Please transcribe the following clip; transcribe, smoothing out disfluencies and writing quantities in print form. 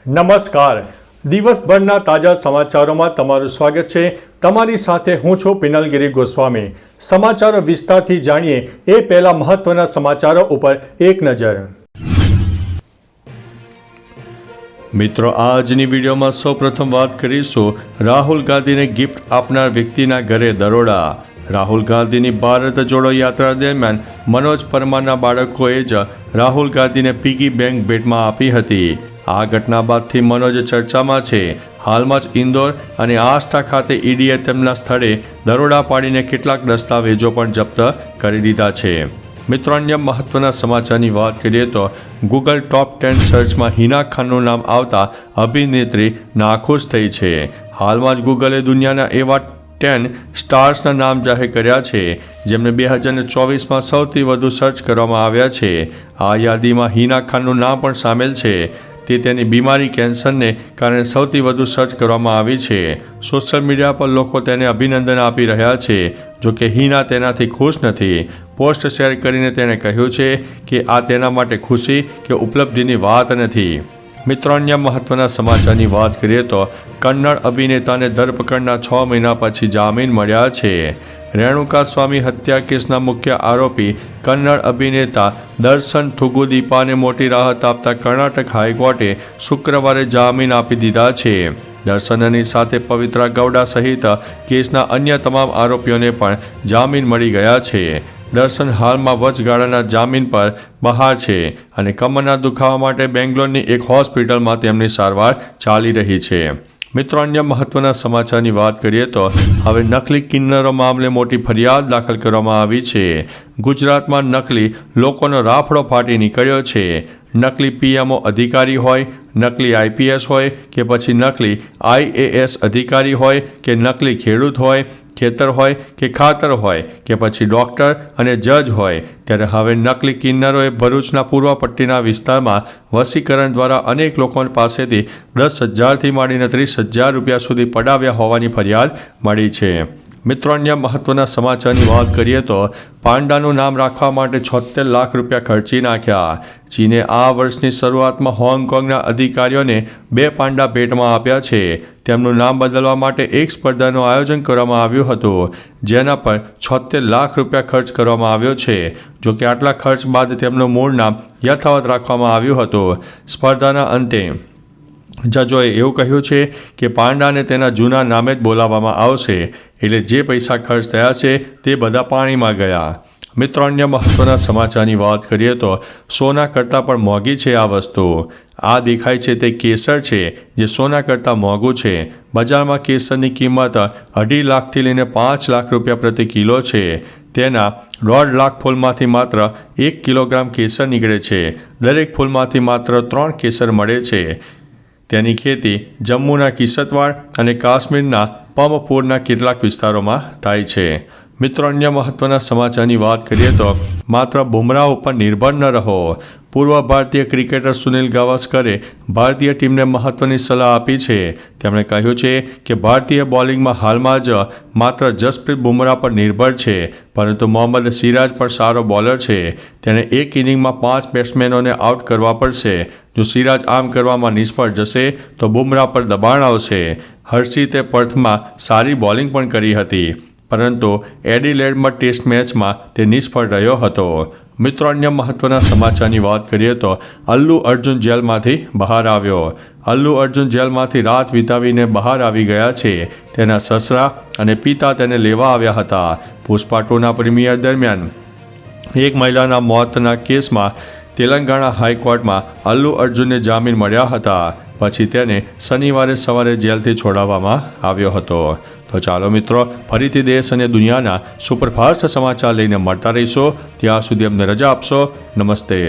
નમસ્કાર. દિવસભરના તાજા સમાચારોમાં તમારું સ્વાગત છે. તમારી સાથે હું છું પિનલગીરી ગોસ્વામી. સમાચારો વિસ્તારથી જાણીએ એ પહેલા મહત્વના સમાચારો ઉપર એક નજર. મિત્રો, આજની વિડીયોમાં સૌપ્રથમ વાત કરીશું રાહુલ ગાંધીને ગિફ્ટ આપનાર વ્યક્તિના ઘરે દરોડા. રાહુલ ગાંધીની ભારત જોડો યાત્રા દરમિયાન મનોજ પરમારના બાળકોએ જ રાહુલ ગાંધીને પીગી બેંક ભેટમાં આપી હતી. આ ઘટના બાદથી મનોજ ચર્ચામાં છે. હાલમાં જ ઇન્દોર અને આસ્થા ખાતે ઈડીએ તેમના સ્થળે દરોડા પાડીને કેટલાક દસ્તાવેજો પણ જપ્ત કરી દીધા છે. મિત્રો, અન્ય મહત્વના સમાચારની વાત કરીએ તો ગૂગલ ટોપ 10 સર્ચમાં હિના ખાનનું નામ આવતા અભિનેત્રી નાખુશ થઈ છે. હાલમાં જ ગૂગલે દુનિયાના એવા 10 સ્ટાર્સના નામ જાહેર કર્યા છે જેમને 2024માં સૌથી વધુ સર્ચ કરવામાં આવ્યા છે. આ યાદીમાં હિના ખાનનું નામ પણ સામેલ છે. તે તેની બીમારી કેન્સરને કારણે સૌથી વધુ સર્ચ કરવામાં આવી છે. સોશિયલ મીડિયા પર લોકો તેને અભિનંદન આપી રહ્યા છે. જોકે હિના તેનાથી ખુશ નથી. પોસ્ટ શેર કરીને તેણે કહ્યું છે કે આ તેના માટે ખુશી કે ઉપલબ્ધિની વાત નથી. મિત્રો, અન્ય મહત્વના સમાચારની વાત કરીએ તો કન્નડ અભિનેતાને ધરપકડના 6 મહિના પછી જામીન મળ્યા છે. રેણુકા સ્વામી હત્યા કેસના મુખ્ય આરોપી કન્નડ અભિનેતા દર્શન થુગુદીપાને મોટી રાહત આપતા કર્ણાટક હાઈકોર્ટે શુક્રવારે જામીન આપી દીધા છે. દર્શનની સાથે પવિત્રા ગૌડા સહિત કેસના અન્ય તમામ આરોપીઓને પણ જામીન મળી ગયા છે. દર્શન હાલમાં વચગાળાના જામીન પર બહાર છે અને કમરના દુખાવા માટે બેંગ્લોરની એક હોસ્પિટલમાં તેમની સારવાર ચાલી રહી છે. મિત્રો, અન્ય મહત્વના સમાચારની વાત કરીએ તો હવે નકલી કિન્નરો મામલે મોટી ફરિયાદ દાખલ કરવામાં આવી છે. ગુજરાતમાં નકલી લોકોનો રાફડો ફાટી નીકળ્યો છે. નકલી પીએમઓ અધિકારી હોય, નકલી આઈપીએસ હોય કે પછી નકલી આઈએએસ અધિકારી હોય કે નકલી ખેડૂત હોય, ખેતર હોય કે ખાતર હોય કે પછી ડૉક્ટર અને જજ હોય, ત્યારે હવે નકલી કિન્નરોએ ભરૂચના પૂર્વ પટ્ટીના વિસ્તારમાં વસીકરણ દ્વારા અનેક લોકો પાસેથી 10,000થી માંડીને 30,000 રૂપિયા સુધી પડાવ્યા હોવાની ફરિયાદ મળી છે. મિત્રો, અન્ય મહત્વના સમાચારની વાત કરીએ તો પાંડાનું નામ રાખવા માટે 76 લાખ રૂપિયા ખર્ચી નાખ્યા. ચીને આ વર્ષની શરૂઆતમાં હોંગકોંગના અધિકારીઓને 2 પાંડા ભેટમાં આપ્યા છે. તેમનું નામ બદલવા માટે એક સ્પર્ધાનું આયોજન કરવામાં આવ્યું હતું, જેના પર 76 લાખ રૂપિયા ખર્ચ કરવામાં આવ્યો છે. જોકે આટલા ખર્ચ બાદ તેમનું મૂળ નામ યથાવત રાખવામાં આવ્યું હતું. સ્પર્ધાના અંતે જજોએ એવું કહ્યું છે કે પાંડાને તેના જૂના નામે જ બોલાવવામાં આવશે, એટલે જે પૈસા ખર્ચ થયા છે તે બધા પાણીમાં ગયા. મિત્રો, અન્ય મહત્વના સમાચારની વાત કરીએ તો સોના કરતાં પણ મોંઘી છે આ વસ્તુ. આ દેખાય છે તે કેસર છે જે સોના કરતાં મોંઘું છે. બજારમાં કેસરની કિંમત 2.5 લાખથી લઈને 5 લાખ રૂપિયા પ્રતિ કિલો છે. તેના 1.5 લાખ ફૂલમાંથી માત્ર 1 કિલોગ્રામ કેસર નીકળે છે. દરેક ફૂલમાંથી માત્ર 3 કેસર મળે છે. તેની ખેતી જમ્મુના કિસતવાડ અને કાશ્મીરના પમપુરના કેટલાક વિસ્તારોમાં થાય છે. મિત્રો, અન્ય મહત્વના સમાચારની વાત કરીએ તો માત્ર બુમરાહ ઉપર નિર્ભર ન રહો. પૂર્વ ભારતીય ક્રિકેટર સુનિલ ગાવસ્કરે ભારતીય ટીમને મહત્વની સલાહ આપી છે. તેમણે કહ્યું છે કે ભારતીય બોલિંગમાં હાલમાં જ માત્ર જસપ્રીત બુમરાહ પર નિર્ભર છે, પરંતુ મોહમ્મદ સિરાજ પણ સારો બોલર છે. તેણે એક ઇનિંગમાં 5 બેટ્સમેનોને આઉટ કરવા પડશે. જો સિરાજ આમ કરવામાં નિષ્ફળ જશે તો બુમરાહ પર દબાણ આવશે. હર્ષિતે પર્થમાં સારી બોલિંગ પણ કરી હતી, પરંતુ એડિલેડમાં ટેસ્ટ મેચમાં તે નિષ્ફળ રહ્યો હતો. મિત્રો, અન્ય મહત્વના સમાચારની વાત કરીએ તો અલ્લુ અર્જુન જેલમાંથી બહાર આવ્યો. અલ્લુ અર્જુન જેલમાંથી રાત વિતાવીને બહાર આવી ગયા છે. તેના સસરા અને પિતા તેને લેવા આવ્યા હતા. પુષ્પા 2ના પ્રીમિયર દરમિયાન એક મહિલાના મોતના કેસમાં તેલંગાણા હાઈકોર્ટમાં અલ્લુ અર્જુનને જામીન મળ્યા હતા. પછી તેને શનિવારે સવારે જેલથી છોડાવવામાં આવ્યો હતો. તો ચાલો મિત્રો, ફરીથી દેશ અને દુનિયાના સુપરફાસ્ટ સમાચાર લઈને મળતા રહીશો. ત્યાં સુધી અમને રજા આપશો. નમસ્તે.